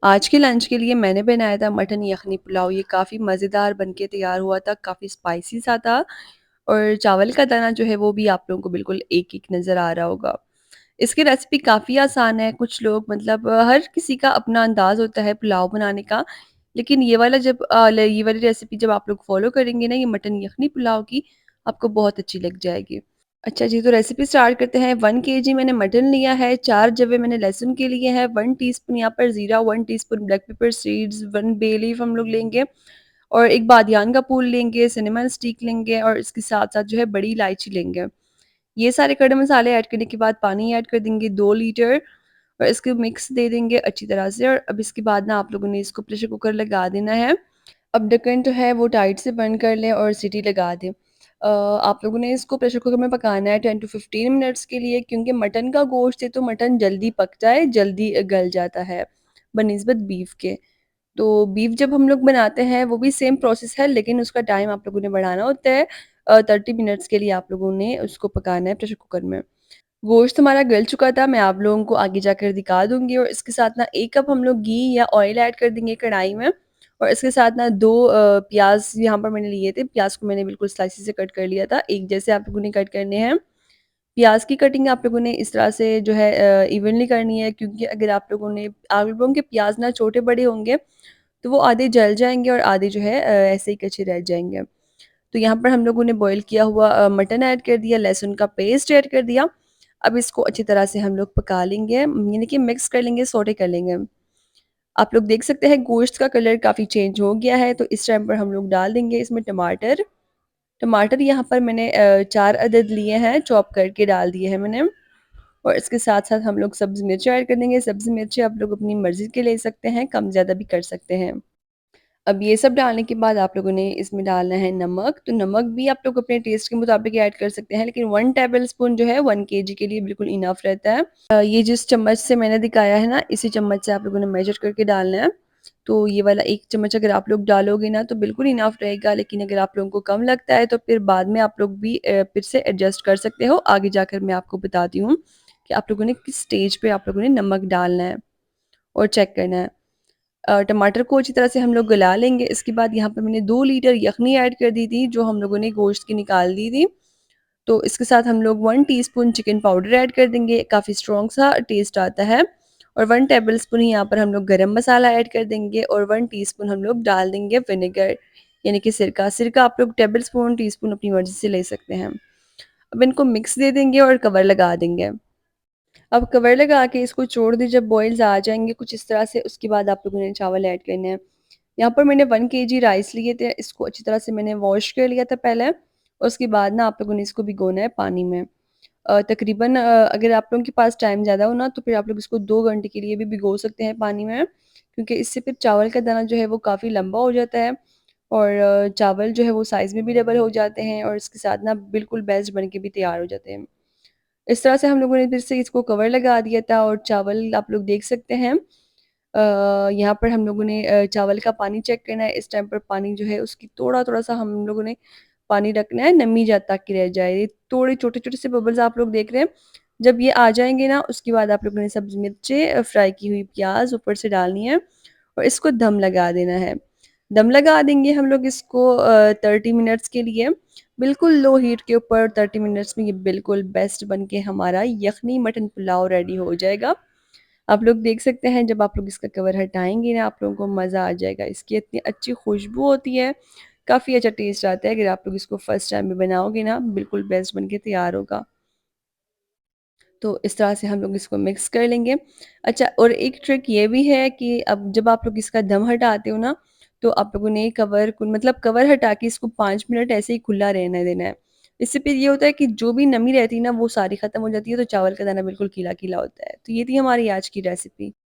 आज के लंच के लिए मैंने बनाया था मटन यखनी पुलाव। ये काफ़ी मज़ेदार बन के तैयार हुआ था, काफ़ी स्पाइसी सा था और चावल का दाना जो है वो भी आप लोगों को बिल्कुल एक-एक नज़र आ रहा होगा। इसकी रेसिपी काफ़ी आसान है, कुछ लोग मतलब हर किसी का अपना अंदाज़ होता है पुलाव बनाने का, लेकिन ये वाली रेसिपी जब आप लोग फ़ॉलो करेंगे ना ये मटन यखनी पुलाव की, आपको बहुत अच्छी लग जाएगी। अच्छा जी, तो रेसिपी स्टार्ट करते हैं। 1 केजी मैंने मटन लिया है, 4 जवे मैंने लहसुन के लिए हैं, 1 टीस्पून यहाँ पर ज़ीरा, 1 teaspoon black pepper seeds, 1 bay leaf हम लोग लेंगे और एक बादियान का फूल लेंगे, सिनेमन स्टिक लेंगे और इसके साथ-साथ जो है बड़ी इलायची लेंगे। ये सारे खड़े मसाले ऐड करने के बाद पानी ऐड कर देंगे 2 लीटर और इसको मिक्स दे देंगे अच्छी तरह से और अब इसके बाद ना आप लोगों ने इसको प्रेशर कुकर लगा देना है। अब ढक्कन जो है वो टाइट से बंद कर लें और सीटी लगा दें। आप लोगों ने इसको प्रेशर कुकर में पकाना है 10 टू 15 मिनट्स के लिए क्योंकि मटन का गोश्त है तो मटन जल्दी पकता है, जल्दी गल जाता है बनिस्बत बीफ के। तो बीफ जब हम लोग बनाते हैं वो भी सेम प्रोसेस है लेकिन उसका टाइम आप लोगों ने बढ़ाना होता है। 30 मिनट्स के लिए आप लोगों ने उसको पकाना है प्रेशर कुकर में। गोश्त हमारा गल चुका था, मैं आप लोगों को आगे जाकर दिखा दूँगी और इसके साथ ना 1 कप हम लोग घी या ऑयल ऐड कर देंगे कढ़ाई में और इसके साथ ना 2 प्याज़ यहाँ पर मैंने लिए थे, प्याज़ को मैंने बिल्कुल स्लाइसेस से कट कर लिया था, एक जैसे आप लोगों ने कट करने हैं। प्याज़ की कटिंग आप लोगों ने इस तरह से जो है इवनली करनी है क्योंकि अगर आप लोगों के प्याज़ ना छोटे-बड़े होंगे, तो वो आधे जल जाएँगे और आधे जो है ऐसे ही कच्चे रह जाएँगे। तो यहाँ पर हम लोगों ने बॉयल किया हुआ मटन ऐड कर दिया, लहसुन का पेस्ट ऐड कर दिया। अब इसको अच्छी तरह से हम लोग पका लेंगे, यानी कि मिक्स कर लेंगे, सौटे कर लेंगे। आप लोग देख सकते हैं गोश्त का कलर काफ़ी चेंज हो गया है, तो इस टाइम पर हम लोग डाल देंगे इसमें टमाटर। टमाटर यहाँ पर मैंने 4 अदद लिए हैं, चॉप करके डाल दिए हैं मैंने और इसके साथ-साथ हम लोग सब्ज़ी मिर्च ऐड कर देंगे। सब्ज़ी मिर्ची आप लोग अपनी मर्ज़ी के ले सकते हैं, कम-ज़्यादा भी कर सकते हैं। अब ये सब डालने के बाद आप लोगों ने इसमें डालना है नमक, तो नमक भी आप लोग अपने टेस्ट के मुताबिक ऐड कर सकते हैं, लेकिन 1 टेबल स्पून जो है 1 केजी के लिए बिल्कुल इनफ रहता है। ये जिस चम्मच से मैंने दिखाया है ना, इसी चम्मच से आप लोगों ने मेजर करके डालना है। तो ये वाला 1 चम्मच अगर आप लोग डालोगे ना, तो बिल्कुल इनफ रहेगा, लेकिन अगर आप लोगों को कम लगता है, तो फिर बाद में आप लोग भी फिर से एडजस्ट कर सकते हो। आगे जाकर मैं आपको बताती हूँ कि आप लोगों ने किस स्टेज पे आप लोगों ने नमक डालना है और चेक करना है। टमाटर को अच्छी तरह से हम लोग गला लेंगे। इसके बाद यहाँ पे मैंने 2 लीटर यखनी ऐड कर दी थी, जो हम लोगों ने गोश्त की निकाल दी थी। तो इसके साथ हम लोग 1 टीस्पून चिकन पाउडर ऐड कर देंगे, काफ़ी स्ट्रॉन्ग सा टेस्ट आता है और 1 टेबलस्पून ही यहाँ पर हम लोग गरम मसाला ऐड कर देंगे और 1 टीस्पून हम लोग डाल देंगे विनेगर यानी कि सिरका। सिरका आप लोग टेबलस्पून, टीस्पून अपनी मर्ज़ी से ले सकते हैं। अब इनको मिक्स दे देंगे और कवर लगा देंगे। अब कवर लगा के इसको छोड़ दें, जब बॉइल्स आ जाएँगे कुछ इस तरह से, उसके बाद आप लोगों ने चावल ऐड करने हैं। यहाँ पर मैंने 1 केजी राइस लिए थे, इसको अच्छी तरह से मैंने वॉश कर लिया था पहले, उसके बाद ना आप लोगों ने इसको भिगोना है पानी में। तकरीबन अगर आप लोगों के पास टाइम ज़्यादा हो ना, तो फिर आप लोग इसको 2 घंटे के लिए भी भिगो सकते हैं पानी में, क्योंकि इससे फिर चावल का दाना जो है वो काफ़ी लंबा हो जाता है और चावल जो है वो साइज़ में भी डबल हो जाते हैं और इसके साथ ना बिल्कुल बेस्ट बन के भी तैयार हो जाते हैं। इस तरह से हम लोगों ने फिर से इसको कवर लगा दिया था और चावल आप लोग देख सकते हैं। यहाँ पर हम लोगों ने चावल का पानी चेक करना है, इस टाइम पर पानी जो है उसकी थोड़ा-थोड़ा सा हम लोगों ने पानी रखना है, नमी जब तक की रह जाए। ये थोड़े छोटे-छोटे से बबल्स आप लोग देख रहे हैं, जब ये आ जाएँगे ना उसके बाद आप लोगों ने सब्ज़ी मिर्चें, फ्राई की हुई प्याज़ ऊपर से डालनी है और इसको दम लगा देना है। दम लगा देंगे हम लोग इसको 30 मिनट्स के लिए, बिल्कुल लो हीट के ऊपर 30 मिनट्स में ये बिल्कुल बेस्ट बन के हमारा यखनी मटन पुलाव रेडी हो जाएगा। आप लोग देख सकते हैं जब आप लोग इसका कवर हटाएँगे ना आप लोगों को मज़ा आ जाएगा। इसकी इतनी अच्छी खुशबू होती है, काफ़ी अच्छा टेस्ट आता है। अगर आप लोग इसको फर्स्ट टाइम में बनाओगे ना बिल्कुल बेस्ट बन के तैयार होगा। तो इस तरह से हम लोग इसको मिक्स कर लेंगे। अच्छा, और एक ट्रिक ये भी है कि अब जब आप लोग इसका दम हटाते हो ना, तो आप लोगों ने कवर को मतलब कवर हटा के इसको 5 मिनट ऐसे ही खुला रहने देना है। इससे फिर ये होता है कि जो भी नमी रहती है ना वो सारी ख़त्म हो जाती है, तो चावल का दाना बिल्कुल गीला-गीला होता है। तो ये थी हमारी आज की रेसिपी।